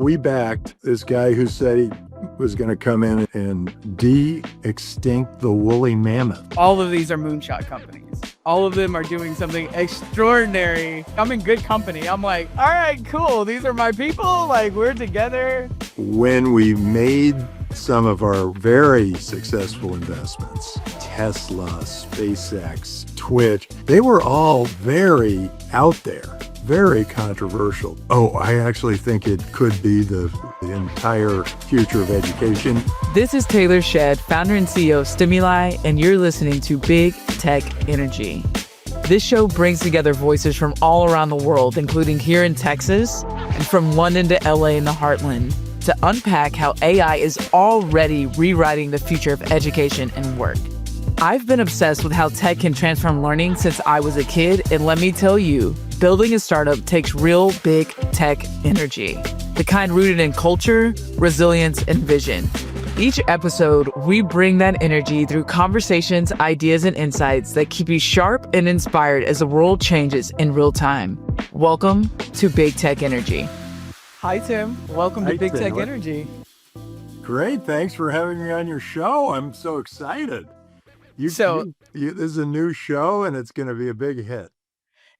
We backed this guy who said he was going to come in and de-extinct the woolly mammoth. All of these are moonshot companies. All of them are doing something extraordinary. I'm in good company. I'm like, all right, cool. These are my people. Like, we're together. When we made some of our very successful investments, Tesla, SpaceX, Twitch, they were all very out there, very controversial. Oh, I actually think it could be the entire future of education. This is Taylor Shedd, founder and CEO of Stemuli, and you're listening to Big Tech Energy. This show brings together voices from all around the world, including here in Texas and from London to LA in the heartland, to unpack how AI is already rewriting the future of education and work. I've been obsessed with how tech can transform learning since I was a kid, and let me tell you, building a startup takes real big tech energy, the kind rooted in culture, resilience, and vision. Each episode, we bring that energy through conversations, ideas, and insights that keep you sharp and inspired as the world changes in real time. Welcome to Big Tech Energy. Hi, Tim. Welcome to Big Tech Energy. Great. Thanks for having me on your show. I'm so excited. This is a new show, and it's going to be a big hit.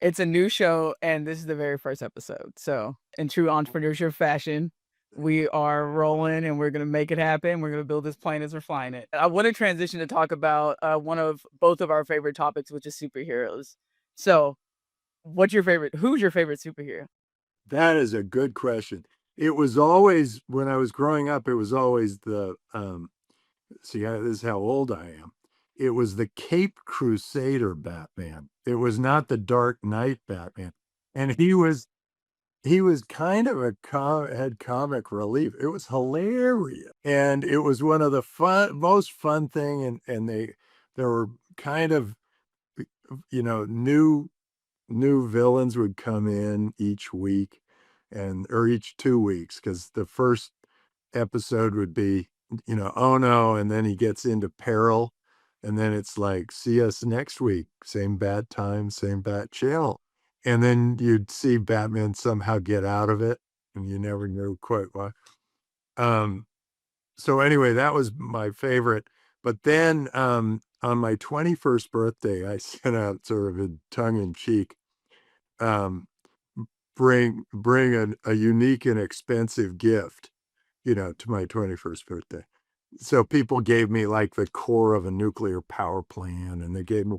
It's a new show, and this is the very first episode. So in true entrepreneurship fashion, we are rolling, and we're going to make it happen. We're going to build this plane as we're flying it. I want to transition to talk about both of our favorite topics, which is superheroes. So who's your favorite superhero? That is a good question. It was always, when I was growing up, it was always this is how old I am. It was the Caped Crusader Batman. It was not the Dark Knight Batman. And he was kind of had comic relief. It was hilarious. And it was one of the most fun thing. And there were kind of, new villains would come in each week or each 2 weeks, because the first episode would be, oh no, and then he gets into peril, and then it's like, see us next week, same bad time, same bad channel, and then you'd see Batman somehow get out of it, and you never knew quite why. So anyway, that was my favorite. But then on my 21st birthday, I sent out sort of a tongue-in-cheek, bring a unique and expensive gift, to my 21st birthday. So people gave me like the core of a nuclear power plant, and they gave me,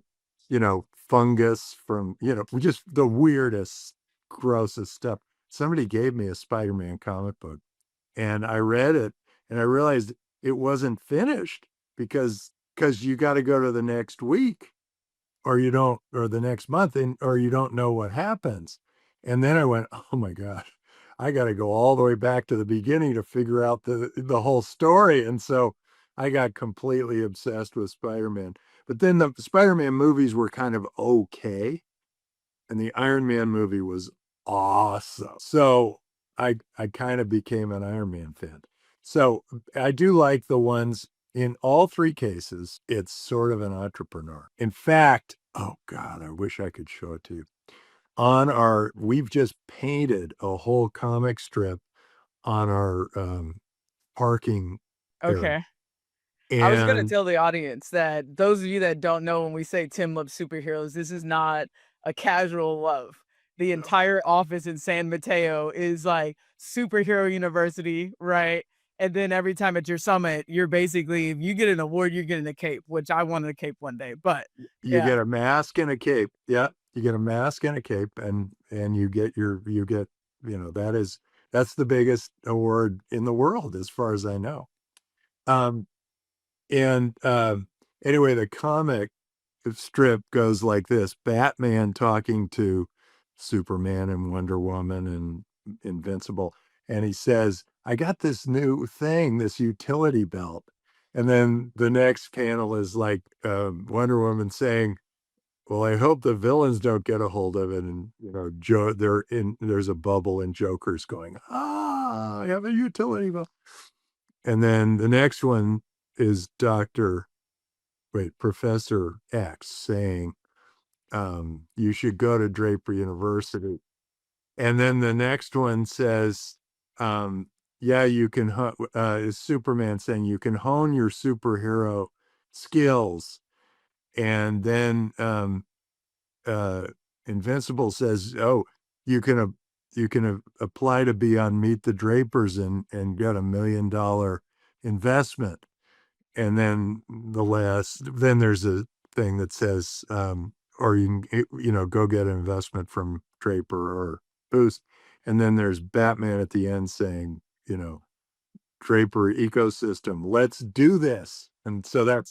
fungus from, just the weirdest, grossest stuff. Somebody gave me a Spider-Man comic book, and I read it, and I realized it wasn't finished because you got to go to the next week, or the next month, or you don't know what happens. And then I went, oh my God, I got to go all the way back to the beginning to figure out the whole story. And so I got completely obsessed with Spider-Man. But then the Spider-Man movies were kind of okay, and the Iron Man movie was awesome. So I kind of became an Iron Man fan. So I do like the ones, in all three cases, it's sort of an entrepreneur. In fact, oh God, I wish I could show it to you. We've just painted a whole comic strip on our parking area. Okay. I was going to tell the audience that those of you that don't know, when we say Tim loves superheroes, this is not a casual love. The entire office in San Mateo is like superhero university, right? And then every time at your summit, you're basically, if you get an award, you're getting a cape, which I wanted a cape one day. But you get a mask and a cape. Yeah, you get a mask and a cape, and that's the biggest award in the world, as far as I know. Anyway, the comic strip goes like this: Batman talking to Superman and Wonder Woman and Invincible, and he says, I got this new thing, this utility belt. And then the next panel is like Wonder Woman saying, well, I hope the villains don't get a hold of it. And, there's a bubble, and Joker's going, I have a utility belt. And then the next one is Professor X saying, you should go to Draper University. And then the next one says, Yeah, you can, is Superman saying you can hone your superhero skills. And then uh, Invincible says, oh, you can, apply to be on Meet the Drapers and get $1 million investment. And then then there's a thing that says, or you can, go get an investment from Draper or Boost. And then there's Batman at the end saying, Draper ecosystem, let's do this. And so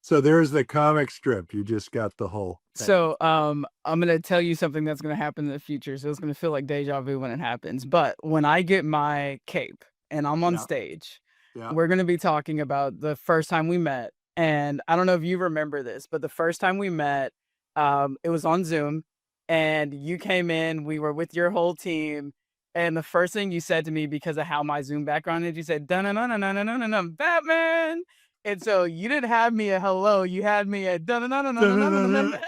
so there's the comic strip. You just got the whole thing. So I'm gonna tell you something that's gonna happen in the future. So it's gonna feel like deja vu when it happens. But when I get my cape and I'm on stage, we're gonna be talking about the first time we met. And I don't know if you remember this, but the first time we met, it was on Zoom, and you came in, we were with your whole team, and the first thing you said to me, because of how my Zoom background is, you said, "Dun dun dun dun dun dun dun dun, Batman." And so you didn't have me a hello, you had me a dun dun dun dun dun dun dun dun.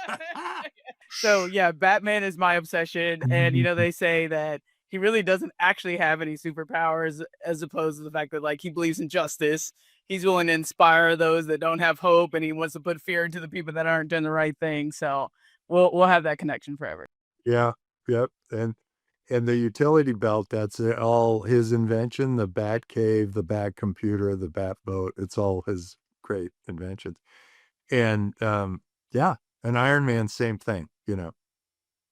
So yeah, Batman is my obsession, and they say that he really doesn't actually have any superpowers, as opposed to the fact that like he believes in justice. He's willing to inspire those that don't have hope, and he wants to put fear into the people that aren't doing the right thing. So we'll have that connection forever. Yeah, yep. And the utility belt, that's all his invention, the Bat Cave, the Bat Computer, the Bat Boat, it's all his great inventions. And yeah, and Iron Man, same thing,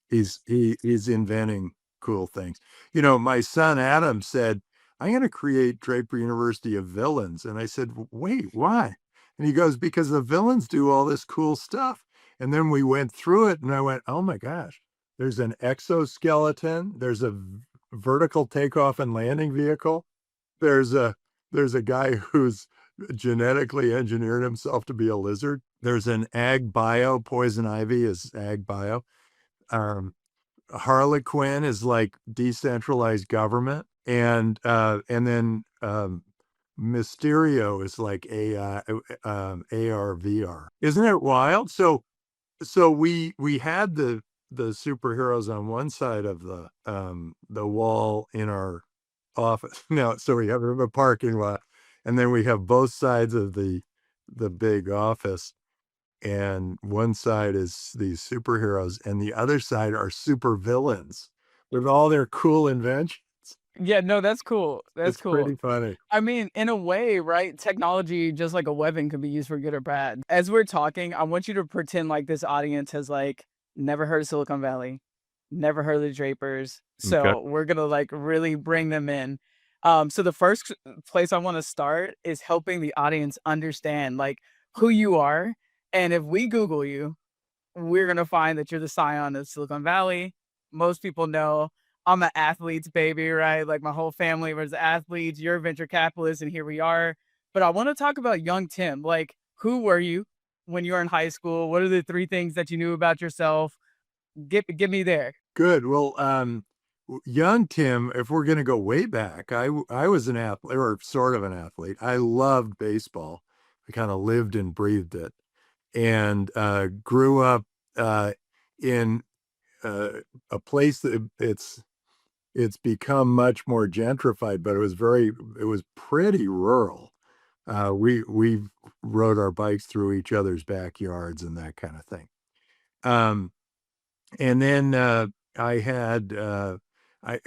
he's inventing cool things. My son Adam said, I'm going to create Draper University of Villains. And I said, wait, why? And he goes, because the villains do all this cool stuff. And then we went through it and I went, oh my gosh, there's an exoskeleton. There's a vertical takeoff and landing vehicle. There's a guy who's genetically engineered himself to be a lizard. There's an ag bio, poison ivy is ag bio. Harlequin is like decentralized government, and then Mysterio is like AI, AR, VR. Isn't it wild? So we had the superheroes on one side of the wall in our office. Now, so we have a parking lot, and then we have both sides of the big office. And one side is these superheroes, and the other side are super villains with all their cool inventions. Yeah, no, that's cool. That's It's cool. pretty funny. I mean, in a way, right? Technology, just like a weapon, can be used for good or bad. As we're talking, I want you to pretend like this audience has like never heard of Silicon Valley, never heard of the Drapers. So Okay. we're gonna like really bring them in. So the first place I want to start is helping the audience understand like who you are. And if we Google you, we're gonna find that you're the scion of Silicon Valley. Most people know I'm an athlete's baby, right? Like my whole family was athletes. You're a venture capitalist, and here we are. But I want to talk about young Tim. Like, who were you when you were in high school? What are the 3 things that you knew about yourself? Get me there. Good. Well, young Tim, if we're going to go way back, I was an athlete, or sort of an athlete. I loved baseball. I kind of lived and breathed it, and grew up in a place that it's become much more gentrified, but it was pretty rural. We rode our bikes through each other's backyards and that kind of thing. And then I had I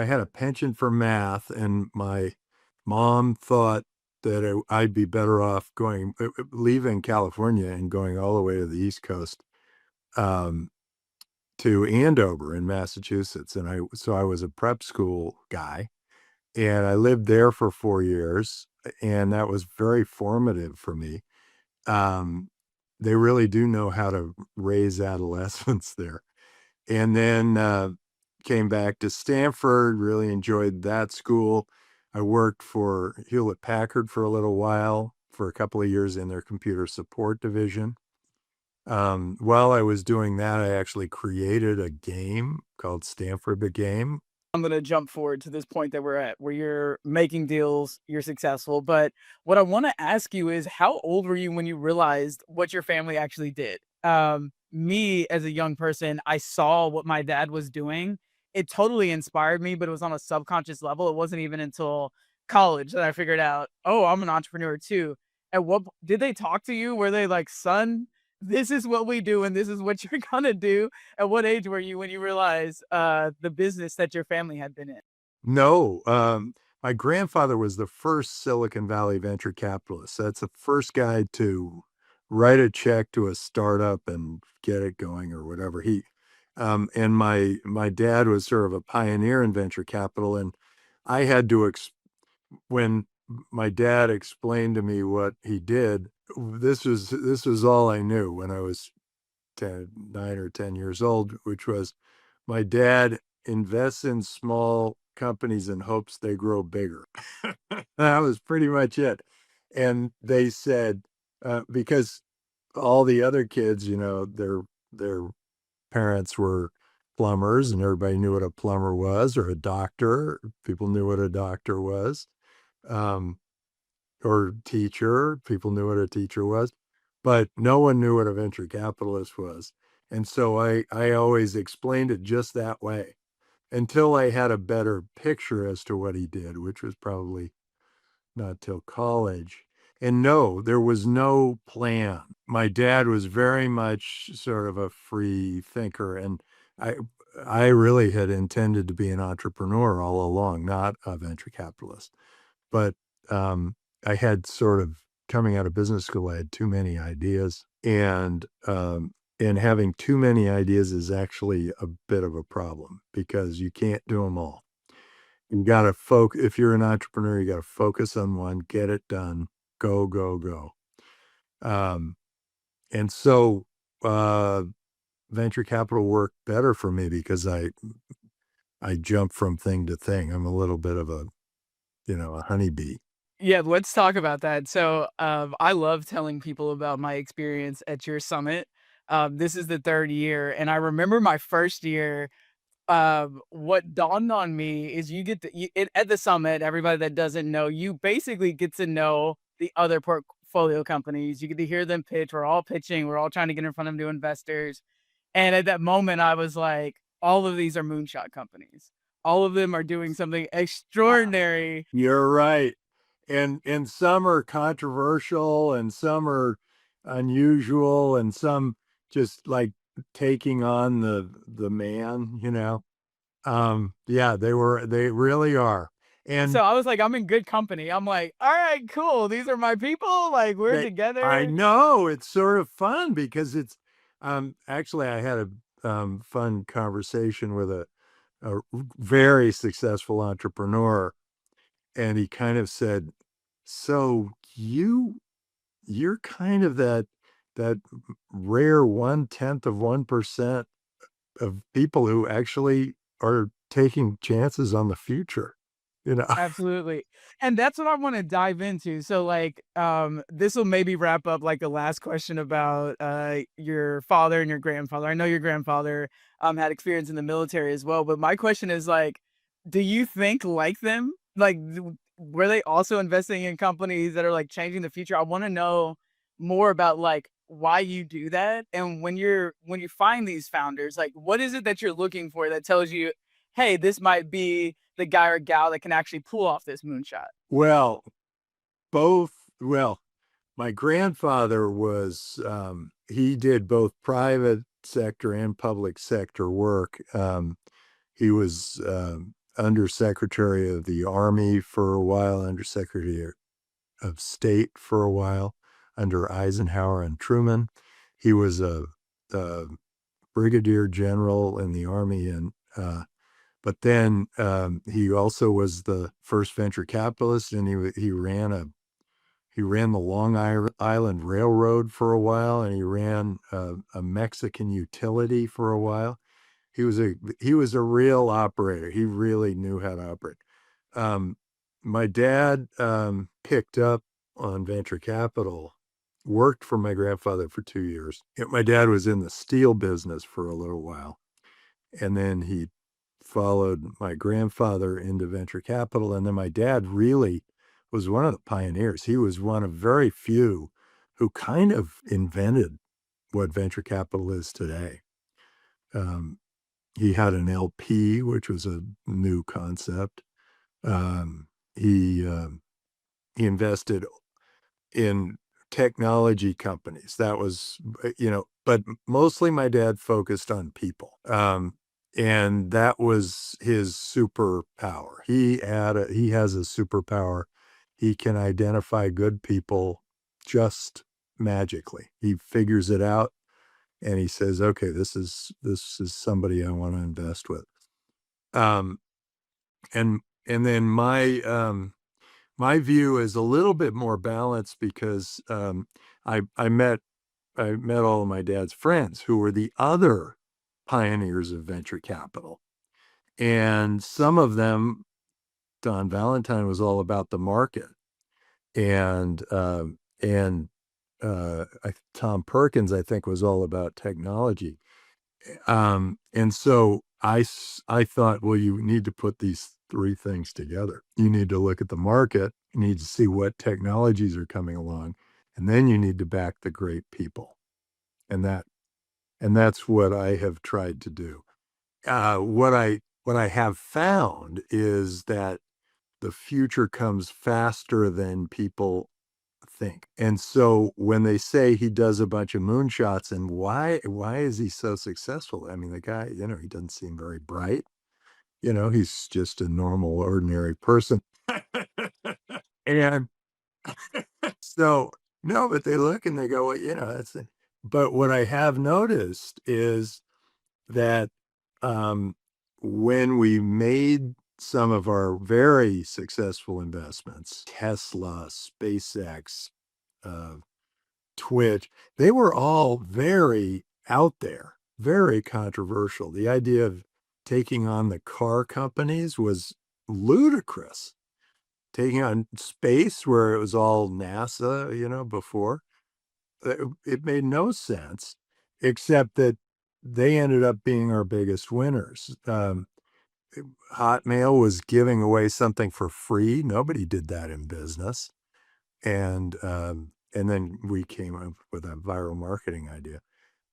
had a penchant for math, and my mom thought that I'd be better off leaving California and going all the way to the East Coast, to Andover in Massachusetts. And so I was a prep school guy, and I lived there for 4 years, and that was very formative for me. They really do know how to raise adolescents there. And then came back to Stanford, really enjoyed that school. I worked for Hewlett Packard for a little while, for a couple of years in their computer support division. While I was doing that, I actually created a game called Stanford the Game. I'm going to jump forward to this point that we're at, where you're making deals, you're successful. But what I want to ask you is, how old were you when you realized what your family actually did? Me, as a young person, I saw what my dad was doing, it totally inspired me, but it was on a subconscious level. It wasn't even until college that I figured out, oh, I'm an entrepreneur too. At what did they talk to you? Were they like, son, this is what we do and this is what you're gonna do? At what age were you when you realized the business that your family had been in? No, my grandfather was the first Silicon Valley venture capitalist. That's the first guy to write a check to a startup and get it going or whatever. And my dad was sort of a pioneer in venture capital, and I had to when my dad explained to me what he did. This was all I knew when I was 9 or 10 years old, which was my dad invests in small companies in hopes they grow bigger. That was pretty much it. And they said, because all the other kids, their parents were plumbers and everybody knew what a plumber was, or a doctor. People knew what a doctor was. Um, or teacher. People knew what a teacher was, but no one knew what a venture capitalist was. And so I always explained it just that way until I had a better picture as to what he did, which was probably not till college. And no, there was no plan. My dad was very much sort of a free thinker, and I I really had intended to be an entrepreneur all along, not a venture capitalist. But I had sort of coming out of business school, I had too many ideas, and having too many ideas is actually a bit of a problem because you can't do them all. You got to focus. If you're an entrepreneur, you got to focus on one, get it done, go, go, go. Um, and so venture capital worked better for me because I jump from thing to thing. I'm a little bit of a honeybee. Yeah, let's talk about that. So, I love telling people about my experience at your summit. This is the third year, and I remember my first year. What dawned on me is you get to at the summit. Everybody that doesn't know, you basically get to know the other portfolio companies. You get to hear them pitch. We're all pitching. We're all trying to get in front of new investors. And at that moment, I was like, all of these are moonshot companies. All of them are doing something extraordinary. You're right. And some are controversial and some are unusual and some just like taking on the man. Yeah, they really are. So And I was like, I'm in good company. I'm like, all right, cool. These are my people. Like we're I together. know it's sort of fun because it's actually I had a fun conversation with a very successful entrepreneur, and he kind of said, "So you're kind of that rare 1/10 of 1% of people who actually are taking chances on the future." You know, Absolutely. And that's what I wanna dive into. So, like, this will maybe wrap up, like, the last question about, your father and your grandfather. I know your grandfather, had experience in the military as well, but my question is, like, do you think like them? Like, were they also investing in companies that are, like, changing the future? I wanna know more about, like, why you do that, and when you find these founders, like, what is it that you're looking for that tells you, "Hey, this might be the guy or gal that can actually pull off this moonshot." well, well, my grandfather was he did both private sector and public sector work. He was undersecretary of the Army for a while, undersecretary of State for a while under Eisenhower and Truman. He was a brigadier general in the Army, and but then he also was the first venture capitalist, and he ran the Long Island Railroad for a while, and he ran a Mexican utility for a while. He was a real operator. He really knew how to operate. Um, my dad picked up on venture capital, worked for my grandfather for 2 years. My dad was in the steel business for a little while, and then he followed my grandfather into venture capital. And then my dad really was one of the pioneers. He was one of very few who kind of invented what venture capital is today. Um, He had an LP, which was a new concept. Um, he he invested in technology companies. That was, but mostly my dad focused on people. And that was his superpower. He has a superpower. He can identify good people just magically. He figures it out and he says, okay, this is somebody I want to invest with. Um, and then my view is a little bit more balanced because I met all of my dad's friends who were the other pioneers of venture capital, and some of them, Don Valentine was all about the market, and Tom Perkins, I think, was all about technology. And so I thought, well, you need to put these three things together. You need to look at the market, you need to see what technologies are coming along, and then you need to back the great people. And that's what I have tried to do. What I have found is that the future comes faster than people think. And so when they say he does a bunch of moonshots, and why is he so successful? I mean, the guy, he doesn't seem very bright. He's just a normal, ordinary person. And so, no, but they look and they go, well, that's it. But what I have noticed is that when we made some of our very successful investments, Tesla, SpaceX, Twitch, they were all very out there, very controversial. The idea of taking on the car companies was ludicrous. Taking on space, where it was all NASA, before, it made no sense, except that they ended up being our biggest winners. Hotmail was giving away something for free. Nobody did that in business. And then we came up with a viral marketing idea.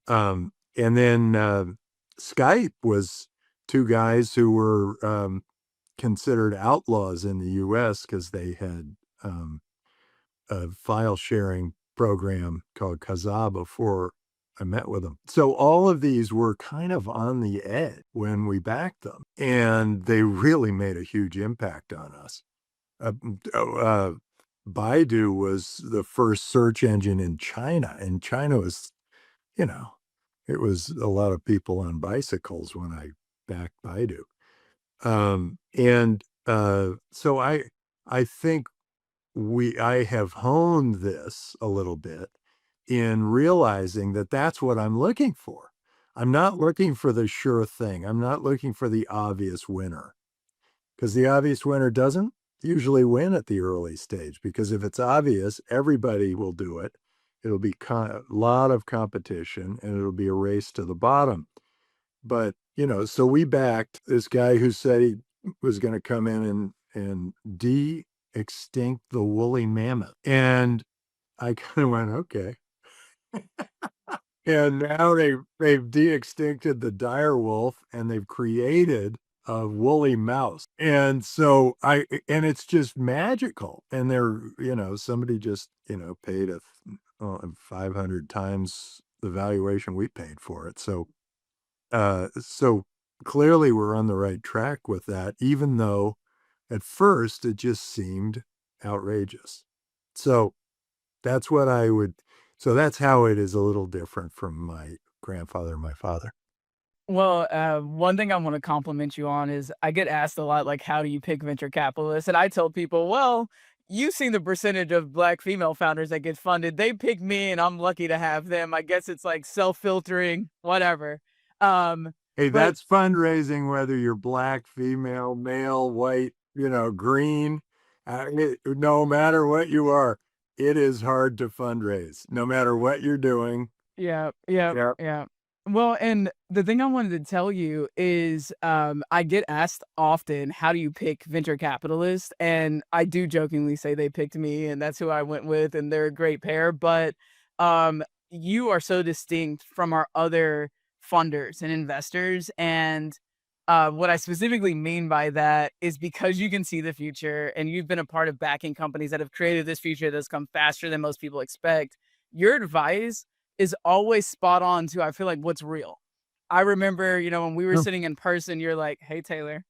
And then Skype was two guys who were considered outlaws in the US because they had a file sharing program called Kazaa before I met with them. So all of these were kind of on the edge when we backed them, and they really made a huge impact on us. Baidu was the first search engine in China, and China was, it was a lot of people on bicycles when I backed Baidu. So I think I have honed this a little bit in realizing that that's what I'm looking for. I'm not looking for the sure thing. I'm not looking for the obvious winner, because the obvious winner doesn't usually win at the early stage, because if it's obvious, everybody will do it. It'll be a lot of competition, and it'll be a race to the bottom. But, so we backed this guy who said he was going to come in and de-extinct the woolly mammoth. And I kind of went, okay. And now they've de-extincted the dire wolf, and they've created a woolly mouse. And so and it's just magical. And they're, somebody just, paid 500 times the valuation we paid for it. So clearly we're on the right track with that, even though at first it just seemed outrageous. So that's that's how it is a little different from my grandfather and my father. Well, one thing I want to compliment you on is I get asked a lot, like, how do you pick venture capitalists? And I tell people, well, you've seen the percentage of Black female founders that get funded. They pick me, and I'm lucky to have them. I guess it's like self-filtering, whatever. Hey, But that's fundraising, whether you're Black, female, male, white, green, no matter what you are, it is hard to fundraise, no matter what you're doing. yeah, Yeah. yeah. Well, and the thing I wanted to tell you is, I get asked often, how do you pick venture capitalists? And I do jokingly say they picked me, and that's who I went with, and they're a great pair. But you are so distinct from our other funders and investors. And what I specifically mean by that is because you can see the future and you've been a part of backing companies that have created this future that's come faster than most people expect, your advice is always spot on to, I feel like, what's real. I remember, when we were Oh. sitting in person, you're like, hey, Taylor,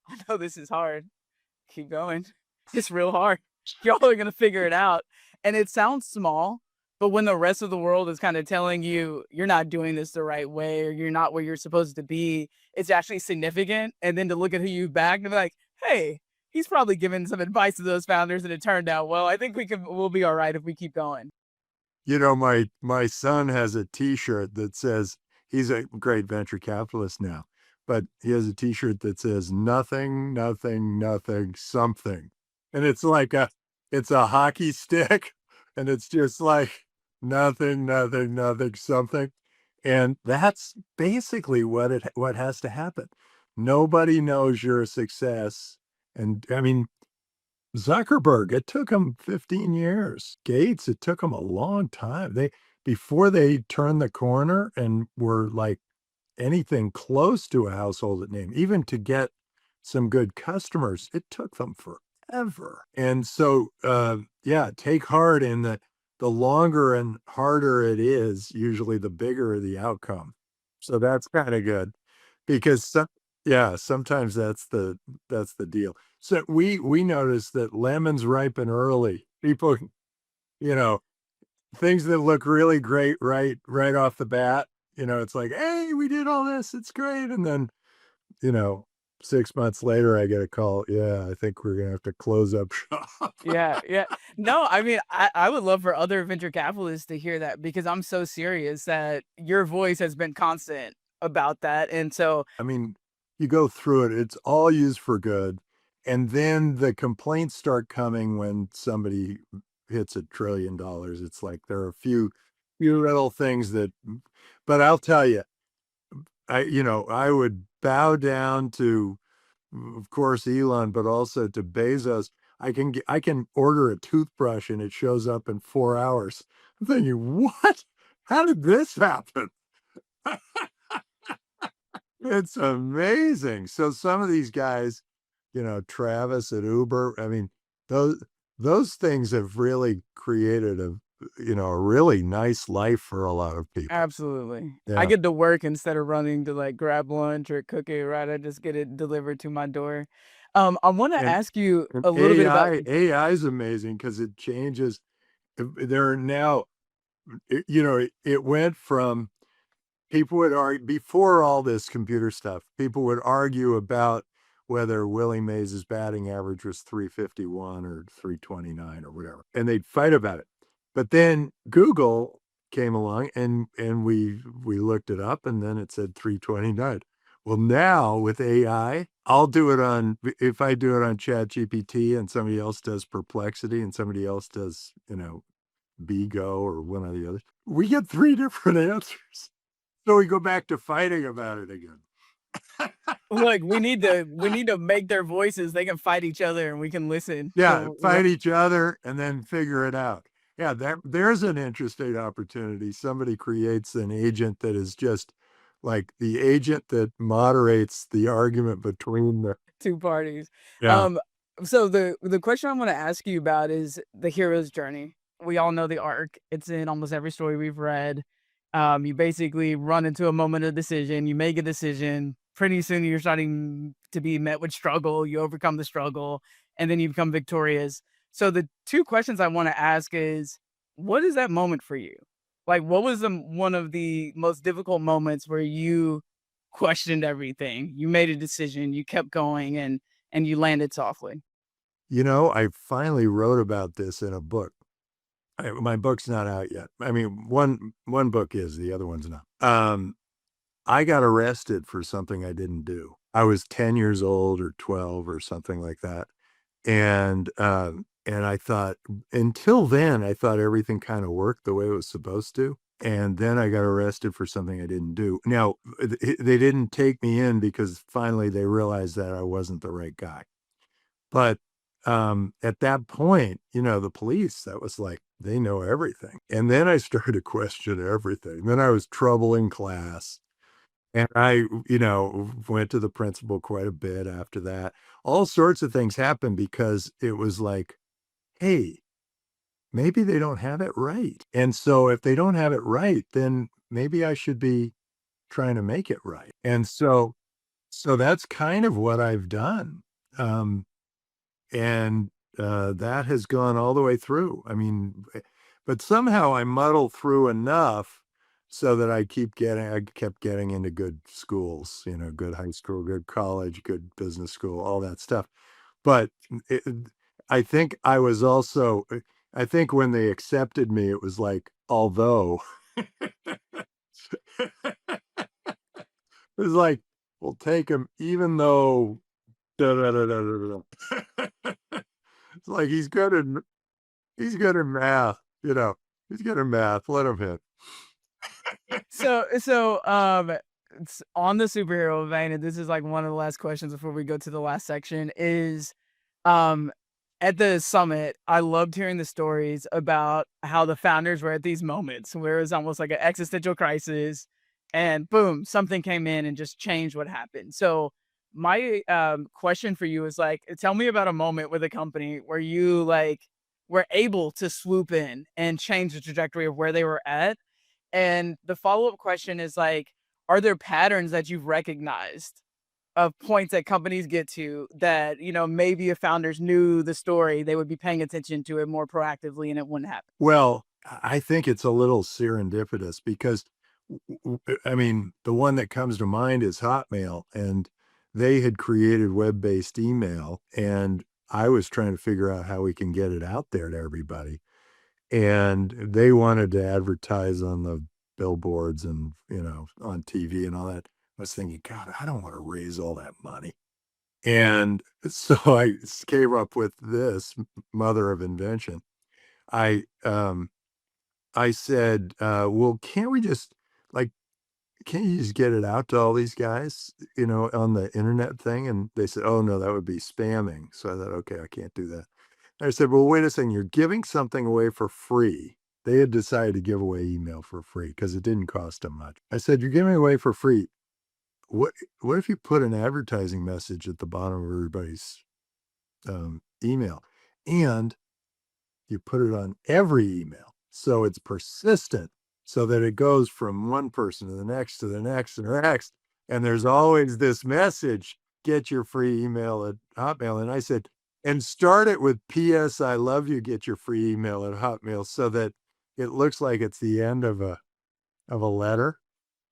I know this is hard. Keep going. It's real hard. Y'all are going to figure it out. And it sounds small, but when the rest of the world is kind of telling you you're not doing this the right way or you're not where you're supposed to be, it's actually significant. And then to look at who you backed and be like, hey, he's probably given some advice to those founders and it turned out well. I think we'll be all right if we keep going. My son has a T-shirt that says, he's a great venture capitalist now, but he has a T-shirt that says nothing, nothing, nothing, something. And it's like it's a hockey stick and it's just like nothing, nothing, nothing, something. And that's basically what has to happen. Nobody knows you're a success. And I mean, Zuckerberg, it took him 15 years. Gates, it took him a long time. Before they turned the corner and were like anything close to a household name, even to get some good customers, it took them forever. And so, take heart in that the longer and harder it is, usually the bigger the outcome. So that's kind of good because sometimes that's the deal. So we noticed that lemons ripen early. People, things that look really great right off the bat, it's like, hey, we did all this, it's great. And then, 6 months later, I get a call. Yeah, I think we're gonna have to close up shop. Yeah. No, I mean, I would love for other venture capitalists to hear that because I'm so serious that your voice has been constant about that. And so, I mean, you go through it, it's all used for good. And then the complaints start coming when somebody hits $1 trillion. It's like there are a few little things but I'll tell you, I would bow down to, of course, Elon, but also to Bezos. I can order a toothbrush and it shows up in 4 hours. I'm thinking, what? How did this happen? It's amazing. So some of these guys, Travis at Uber, I mean, those things have really created a really nice life for a lot of people. absolutely. I Yeah. get to work instead of running to like grab lunch or cook it, right? I just get it delivered to my door. I want to And, ask you and a little bit about, AI is amazing because it changes. There are now, it went from people would argue before all this computer stuff, people would argue about whether Willie Mays' batting average was 351 or 329 or whatever. And they'd fight about it. But then Google came along and we looked it up and then it said 329. Well, now with AI, if I do it on ChatGPT and somebody else does Perplexity and somebody else does, BGO or one of the others, we get 3 different answers. So we go back to fighting about it again. look, we need to make their voices. They can fight each other and we can listen. Yeah, fight each other and then figure it out. Yeah, there's an interesting opportunity. Somebody creates an agent that is just like the agent that moderates the argument between the two parties. yeah. So the question I'm going to ask you about is the hero's journey. We all know the arc. It's in almost every story we've read. You basically run into a moment of decision. You make a decision. Pretty soon you're starting to be met with struggle. You overcome the struggle, and then you become victorious. So the two questions I want to ask is, what is that moment for you? Like, what was one of the most difficult moments where you questioned everything? You made a decision, you kept going, and you landed softly. I finally wrote about this in a book. My book's not out yet. I mean, one book is, the other one's not. I got arrested for something I didn't do. I was 10 years old or 12 or something like that. And I thought, until then, I thought everything kind of worked the way it was supposed to. And then I got arrested for something I didn't do. Now, they didn't take me in because finally they realized that I wasn't the right guy. But at that point, the police, that was like, they know everything. And then I started to question everything. Then I was trouble in class. And I, went to the principal quite a bit after that. All sorts of things happened because it was like, hey, maybe they don't have it right. And so if they don't have it right, then maybe I should be trying to make it right. And so that's kind of what I've done. Um, and that has gone all the way through. I mean, but somehow I muddle through enough so that I kept getting into good schools, good high school, good college, good business school, all that stuff. But it, I think I was also, I think when they accepted me, it was like, although it was like, we'll take him, even though da, da, da, da, da, da. It's like he's good at math, he's good at math. Let him hit. So, it's on the superhero vein, and this is like one of the last questions before we go to the last section is, um, at the summit, I loved hearing the stories about how the founders were at these moments where it was almost like an existential crisis, and boom, something came in and just changed what happened. So, my question for you is like, tell me about a moment with a company where you like were able to swoop in and change the trajectory of where they were at, and the follow-up question is like, are there patterns that you've recognized of points that companies get to that, maybe if founders knew the story, they would be paying attention to it more proactively and it wouldn't happen? Well, I think it's a little serendipitous because, I mean, the one that comes to mind is Hotmail, and they had created web-based email, and I was trying to figure out how we can get it out there to everybody. And they wanted to advertise on the billboards and, on TV and all that. I was thinking, God, I don't want to raise all that money. And so I came up with this mother of invention. I um I said, well, can't we just like can't you just get it out to all these guys, on the internet thing? And they said, oh no, that would be spamming. So I thought, okay, I can't do that. I said, well, wait a second, you're giving something away for free. They had decided to give away email for free because it didn't cost them much. I said, you're giving away for free. What what if you put an advertising message at the bottom of everybody's email, and you put it on every email so it's persistent, so that it goes from one person to the next to the next to the next, and there's always this message, get your free email at Hotmail. And I said, and start it with PS I love you, get your free email at Hotmail, so that it looks like it's the end of a letter.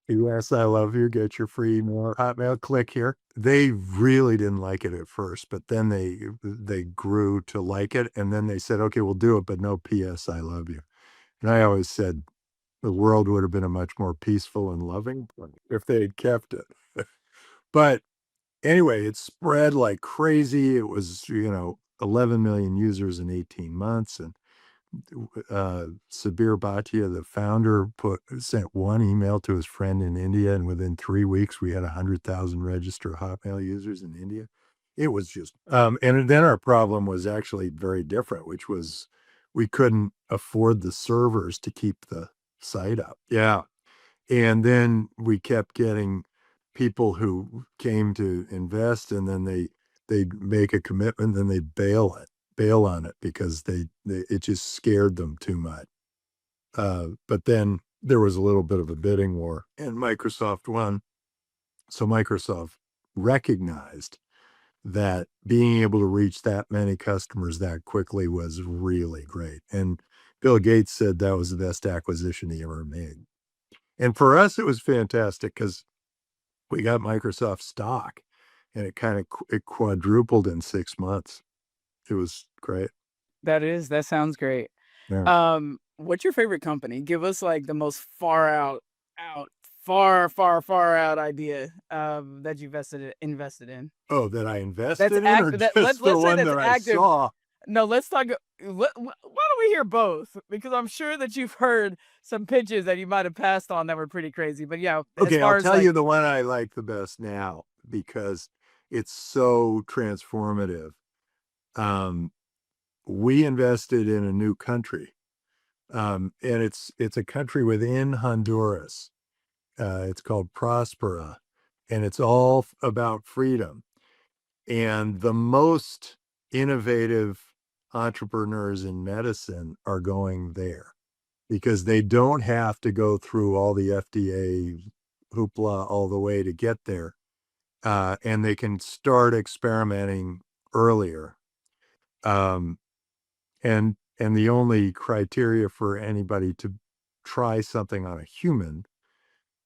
PS I love you, get your free email at Hotmail, click here. They really didn't like it at first, but then they grew to like it, and then they said, okay, we'll do it, but no PS I love you. And I always said the world would have been a much more peaceful and loving place if they had kept it. But anyway, it spread like crazy. It was, 11 million users in 18 months. And Sabir Bhatia, the founder, sent one email to his friend in India, and within 3 weeks, we had 100,000 registered Hotmail users in India. It was just, and then our problem was actually very different, which was we couldn't afford the servers to keep the site up. Yeah. And then we kept getting people who came to invest, and then they'd make a commitment, then they'd bail on it because it just scared them too much. But then there was a little bit of a bidding war, and Microsoft won. So Microsoft recognized that being able to reach that many customers that quickly was really great. And Bill Gates said that was the best acquisition he ever made. And for us, it was fantastic because we got Microsoft stock, and it quadrupled in 6 months. It was great. That sounds great. Yeah. What's your favorite company? Give us like the most far out idea that you invested in. Oh, that I That's invested in, or act that just the let's say one that's that I active. saw? No, let's talk. Why don't we hear both? Because I'm sure that you've heard some pitches that you might have passed on that were pretty crazy. But yeah, as Okay, I'll far as tell like, you the one I like the best now because it's so transformative. Um, we invested in a new country, and it's a country within Honduras. It's called Prospera, and it's all about freedom. And the most innovative entrepreneurs in medicine are going there because they don't have to go through all the FDA hoopla all the way to get there. And they can start experimenting earlier. And the only criteria for anybody to try something on a human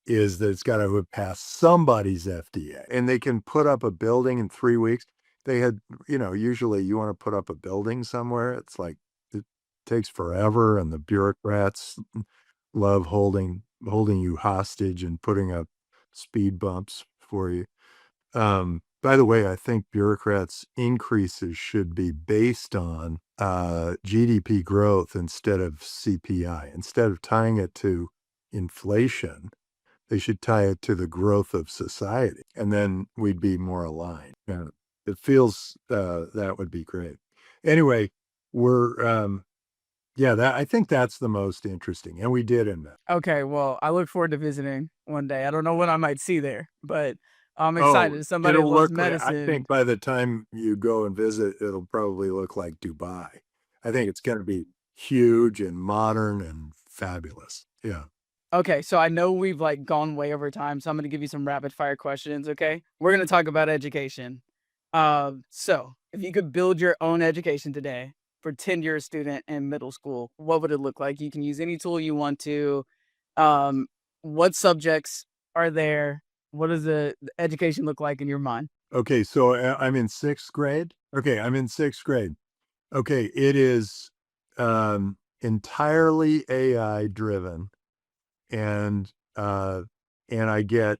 is that it's got to have passed somebody's FDA, and they can put up a building in 3 weeks. They had, usually you want to put up a building somewhere. It's like, it takes forever. And the bureaucrats love holding you hostage and putting up speed bumps for you. By the way, I think bureaucrats' increases should be based on GDP growth instead of CPI. Instead of tying it to inflation, they should tie it to the growth of society, and then we'd be more aligned. It feels that would be great. Anyway, I think that's the most interesting, and we did in that. Okay, well, I look forward to visiting one day. I don't know what I might see there, but I'm excited. Somebody who loves medicine. I think by the time you go and visit, it'll probably look like Dubai. I think it's going to be huge and modern and fabulous. Yeah. Okay, so I know we've gone way over time, so I'm going to give you some rapid fire questions, okay? We're going to talk about education. So if you could build your own education today for 10-year student in middle school, what would it look like? You can use any tool you want to. What subjects are there? What does the education look like in your mind? Okay, so I'm in 6th grade. Okay, I'm in 6th grade. Okay, it is entirely AI driven. And I get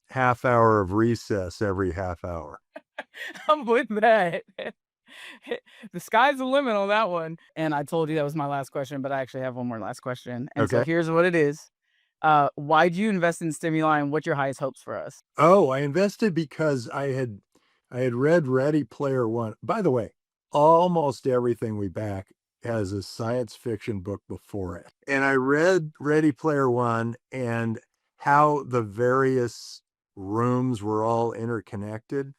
half hour of recess every half hour. I'm with that. The sky's the limit on that one. And I told you that was my last question, but I actually have one more last question. And so here's what it is. Why do you invest in Stemuli, and what's your highest hopes for us? Oh, I invested because I had read Ready Player One. By the way, almost everything we back has a science fiction book before it. And I read Ready Player One and how the various rooms were all interconnected.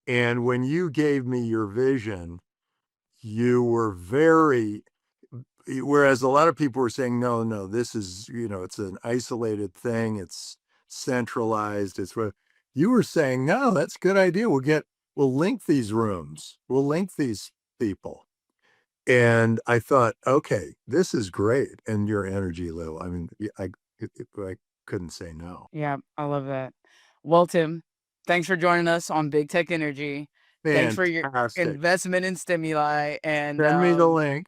And when you gave me your vision, you were whereas a lot of people were saying, no, this is, it's an isolated thing. It's centralized. It's what you were saying. No, that's a good idea. We'll link these rooms. We'll link these people. And I thought, okay, this is great. And your energy level, I mean, I couldn't say no. Yeah, I love that. Well, Tim, thanks for joining us on Big Tech Energy. Thanks for your investment in Stemuli. And send me the link.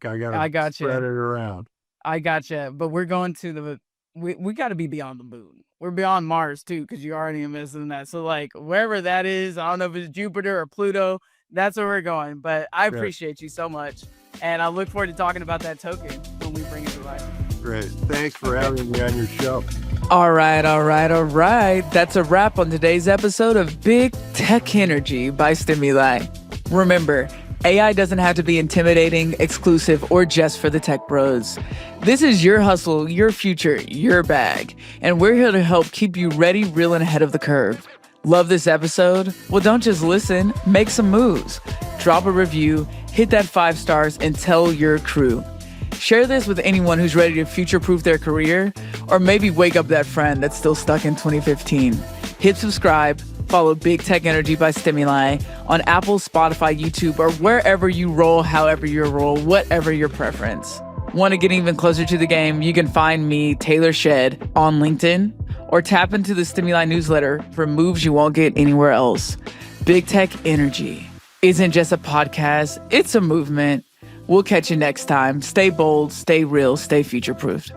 I got to spread it around. I gotcha. But we're going to we got to be beyond the moon. We're beyond Mars too, because you already invested in that. So wherever that is, I don't know if it's Jupiter or Pluto. That's where we're going. But I appreciate you so much. And I look forward to talking about that token when we bring it to life. Great. Thanks for having me on your show. All right. That's a wrap on today's episode of Big Tech Energy by Stemuli. Remember, AI doesn't have to be intimidating, exclusive, or just for the tech bros. This is your hustle, your future, your bag. And we're here to help keep you ready, real, and ahead of the curve. Love this episode? Well, don't just listen, make some moves. Drop a review, hit that 5 stars, and tell your crew. Share this with anyone who's ready to future-proof their career, or maybe wake up that friend that's still stuck in 2015. Hit subscribe, follow Big Tech Energy by Stemuli on Apple, Spotify, YouTube, or wherever you roll, however you roll, whatever your preference. Want to get even closer to the game? You can find me, Taylor Shed, on LinkedIn, or tap into the Stemuli newsletter for moves you won't get anywhere else. Big Tech Energy isn't just a podcast, it's a movement. We'll catch you next time. Stay bold, stay real, stay future-proofed.